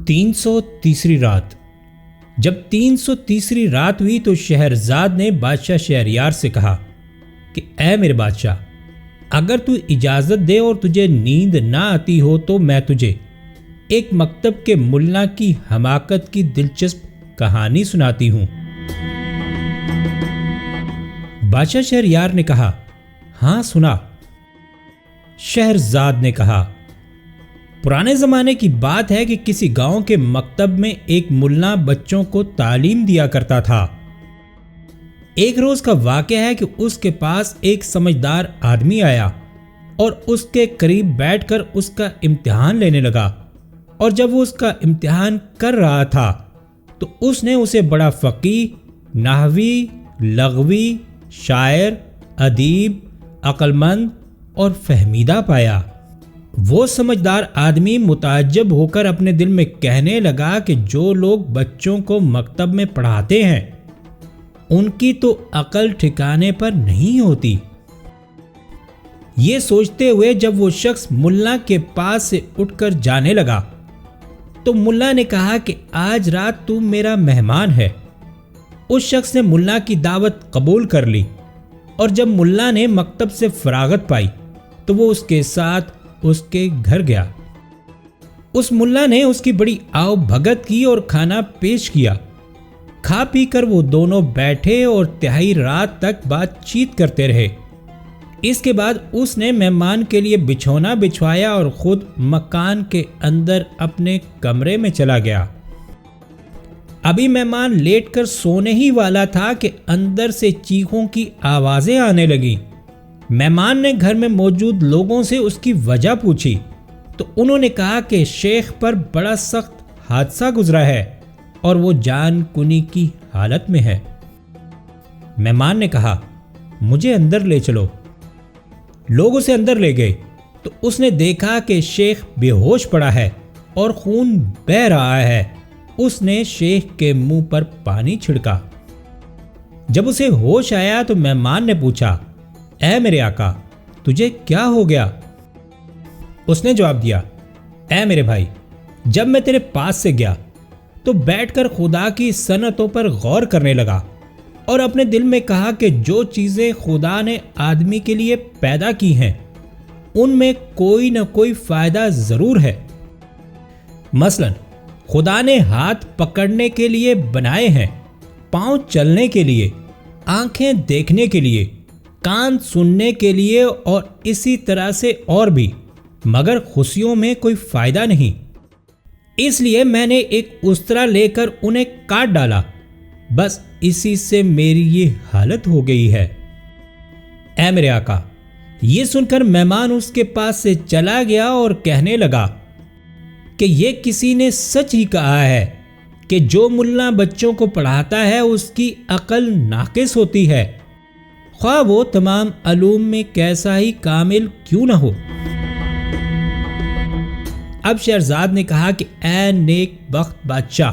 330 رات۔ جب 330 رات ہوئی تو شہرزاد نے بادشاہ شہریار سے کہا کہ اے میرے بادشاہ، اگر تو اجازت دے اور تجھے نیند نہ آتی ہو تو میں تجھے ایک مکتب کے ملا کی حماقت کی دلچسپ کہانی سناتی ہوں۔ بادشاہ شہریار نے کہا ہاں سنا۔ شہرزاد نے کہا پرانے زمانے کی بات ہے کہ کسی گاؤں کے مکتب میں ایک ملا بچوں کو تعلیم دیا کرتا تھا۔ ایک روز کا واقعہ ہے کہ اس کے پاس ایک سمجھدار آدمی آیا اور اس کے قریب بیٹھ کر اس کا امتحان لینے لگا، اور جب وہ اس کا امتحان کر رہا تھا تو اس نے اسے بڑا فقیہ، نحوی، لغوی، شاعر، ادیب، عقل مند اور فہمیدہ پایا۔ وہ سمجھدار آدمی متعجب ہو کر اپنے دل میں کہنے لگا کہ جو لوگ بچوں کو مکتب میں پڑھاتے ہیں ان کی تو عقل ٹھکانے پر نہیں ہوتی۔ یہ سوچتے ہوئے جب وہ شخص ملا کے پاس سے اٹھ کر جانے لگا تو ملا نے کہا کہ آج رات تو میرا مہمان ہے۔ اس شخص نے ملا کی دعوت قبول کر لی، اور جب ملا نے مکتب سے فراغت پائی تو وہ اس کے ساتھ اس کے گھر گیا۔ اس ملا نے اس کی بڑی آؤ بھگت کی اور کھانا پیش کیا۔ کھا پی کر وہ دونوں بیٹھے اور تہائی رات تک بات چیت کرتے رہے۔ اس کے بعد اس نے مہمان کے لیے بچھونا بچھوایا اور خود مکان کے اندر اپنے کمرے میں چلا گیا۔ ابھی مہمان لیٹ کر سونے ہی والا تھا کہ اندر سے چیخوں کی آوازیں آنے لگیں۔ مہمان نے گھر میں موجود لوگوں سے اس کی وجہ پوچھی تو انہوں نے کہا کہ شیخ پر بڑا سخت حادثہ گزرا ہے اور وہ جان کنی کی حالت میں ہے۔ مہمان نے کہا مجھے اندر لے چلو۔ لوگ اسے اندر لے گئے تو اس نے دیکھا کہ شیخ بے ہوش پڑا ہے اور خون بہہ رہا ہے۔ اس نے شیخ کے منہ پر پانی چھڑکا۔ جب اسے ہوش آیا تو مہمان نے پوچھا اے میرے آقا تجھے کیا ہو گیا؟ اس نے جواب دیا اے میرے بھائی، جب میں تیرے پاس سے گیا تو بیٹھ کر خدا کی صنعتوں پر غور کرنے لگا اور اپنے دل میں کہا کہ جو چیزیں خدا نے آدمی کے لیے پیدا کی ہیں ان میں کوئی نہ کوئی فائدہ ضرور ہے۔ مثلا خدا نے ہاتھ پکڑنے کے لیے بنائے ہیں، پاؤں چلنے کے لیے، آنکھیں دیکھنے کے لیے، کان سننے کے لیے اور اسی طرح سے اور بھی، مگر خوشیوں میں کوئی فائدہ نہیں۔ اس لیے میں نے ایک استرا لے کر انہیں کاٹ ڈالا، بس اسی سے میری یہ حالت ہو گئی ہے۔ اے میرے آقا، یہ سن کر مہمان اس کے پاس سے چلا گیا اور کہنے لگا کہ یہ کسی نے سچ ہی کہا ہے کہ جو ملا بچوں کو پڑھاتا ہے اس کی عقل ناقص ہوتی ہے، خواہ وہ تمام علوم میں کیسا ہی کامل کیوں نہ ہو۔ اب شہرزاد نے کہا کہ اے نیک بخت بادشاہ،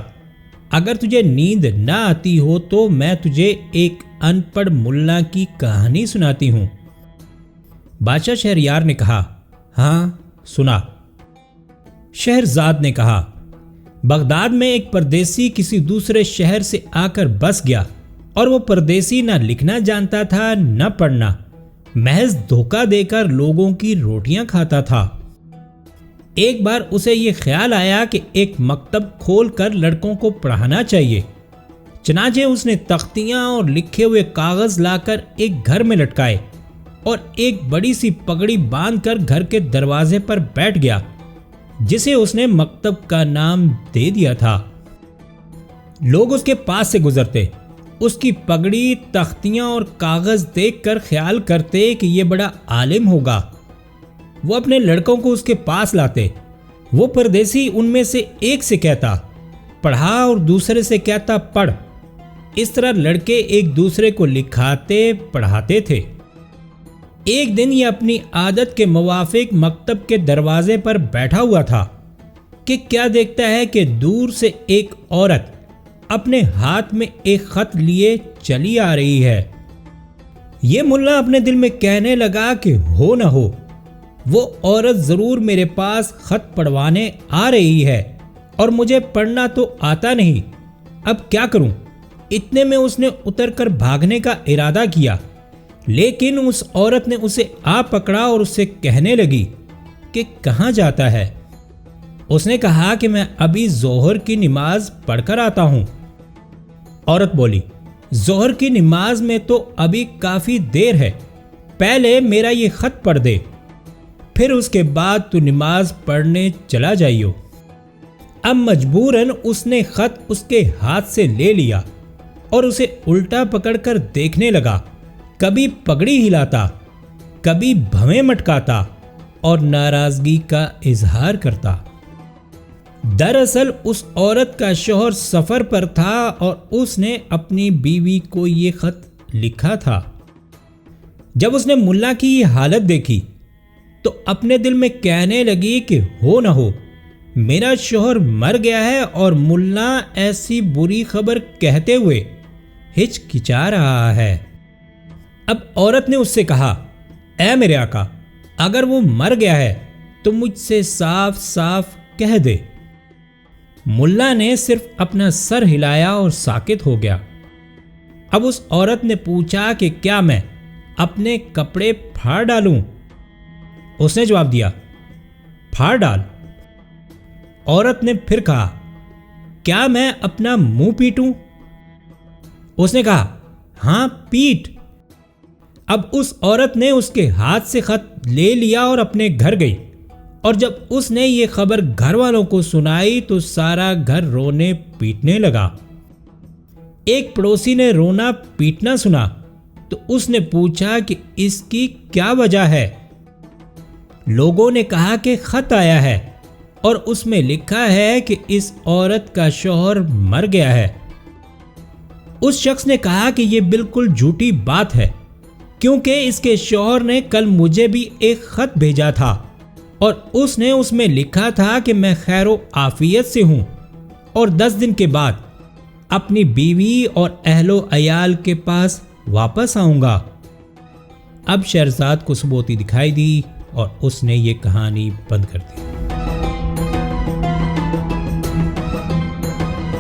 اگر تجھے نیند نہ آتی ہو تو میں تجھے ایک ان پڑھ ملا کی کہانی سناتی ہوں۔ بادشاہ شہریار نے کہا ہاں سنا۔ شہرزاد نے کہا بغداد میں ایک پردیسی کسی دوسرے شہر سے آ کر بس گیا، اور وہ پردیسی نہ لکھنا جانتا تھا نہ پڑھنا، محض دھوکہ دے کر لوگوں کی روٹیاں کھاتا تھا۔ ایک بار اسے یہ خیال آیا کہ ایک مکتب کھول کر لڑکوں کو پڑھانا چاہیے۔ چنانچہ اس نے تختیاں اور لکھے ہوئے کاغذ لا کر ایک گھر میں لٹکائے اور ایک بڑی سی پگڑی باندھ کر گھر کے دروازے پر بیٹھ گیا، جسے اس نے مکتب کا نام دے دیا تھا۔ لوگ اس کے پاس سے گزرتے، اس کی پگڑی، تختیاں اور کاغذ دیکھ کر خیال کرتے کہ یہ بڑا عالم ہوگا۔ وہ اپنے لڑکوں کو اس کے پاس لاتے۔ وہ پردیسی ان میں سے ایک سے کہتا پڑھا اور دوسرے سے کہتا پڑھ۔ اس طرح لڑکے ایک دوسرے کو لکھاتے پڑھاتے تھے۔ ایک دن یہ اپنی عادت کے موافق مکتب کے دروازے پر بیٹھا ہوا تھا کہ کیا دیکھتا ہے کہ دور سے ایک عورت اپنے ہاتھ میں ایک خط لیے چلی آ رہی ہے۔ یہ ملا اپنے دل میں کہنے لگا کہ ہو نہ ہو وہ عورت ضرور میرے پاس خط پڑھوانے آ رہی ہے اور مجھے پڑھنا تو آتا نہیں، اب کیا کروں؟ اتنے میں اس نے اتر کر بھاگنے کا ارادہ کیا، لیکن اس عورت نے اسے آ پکڑا اور اس سے کہنے لگی کہ کہاں جاتا ہے؟ اس نے کہا کہ میں ابھی ظہر کی نماز پڑھ کر آتا ہوں۔ عورت بولی، ظہر کی نماز میں تو ابھی کافی دیر ہے، پہلے میرا یہ خط پڑھ دے، پھر اس کے بعد تو نماز پڑھنے چلا جائیو۔ اب مجبوراً اس نے خط اس کے ہاتھ سے لے لیا اور اسے الٹا پکڑ کر دیکھنے لگا، کبھی پگڑی ہلاتا، کبھی بھویں مٹکاتا اور ناراضگی کا اظہار کرتا۔ دراصل اس عورت کا شوہر سفر پر تھا اور اس نے اپنی بیوی کو یہ خط لکھا تھا۔ جب اس نے ملا کی یہ حالت دیکھی تو اپنے دل میں کہنے لگی کہ ہو نہ ہو میرا شوہر مر گیا ہے اور ملا ایسی بری خبر کہتے ہوئے ہچکچا رہا ہے۔ اب عورت نے اس سے کہا، اے میرے آقا، اگر وہ مر گیا ہے تو مجھ سے صاف صاف کہہ دے۔ ملا نے صرف اپنا سر ہلایا اور ساکت ہو گیا۔ اب اس عورت نے پوچھا کہ کیا میں اپنے کپڑے پھاڑ ڈالوں؟ اس نے جواب دیا، پھاڑ ڈال۔ عورت نے پھر کہا، کیا میں اپنا منہ پیٹوں؟ اس نے کہا، ہاں پیٹ۔ اب اس عورت نے اس کے ہاتھ سے خط لے لیا اور اپنے گھر گئی، اور جب اس نے یہ خبر گھر والوں کو سنائی تو سارا گھر رونے پیٹنے لگا۔ ایک پڑوسی نے رونا پیٹنا سنا تو اس نے پوچھا کہ اس کی کیا وجہ ہے؟ لوگوں نے کہا کہ خط آیا ہے اور اس میں لکھا ہے کہ اس عورت کا شوہر مر گیا ہے۔ اس شخص نے کہا کہ یہ بالکل جھوٹی بات ہے، کیونکہ اس کے شوہر نے کل مجھے بھی ایک خط بھیجا تھا اور اس نے اس میں لکھا تھا کہ میں خیر و عافیت سے ہوں اور 10 دن کے بعد اپنی بیوی اور اہل و عیال کے پاس واپس آؤں گا۔ اب شہرزاد کو ثبوتی دکھائی دی اور اس نے یہ کہانی بند کر دی۔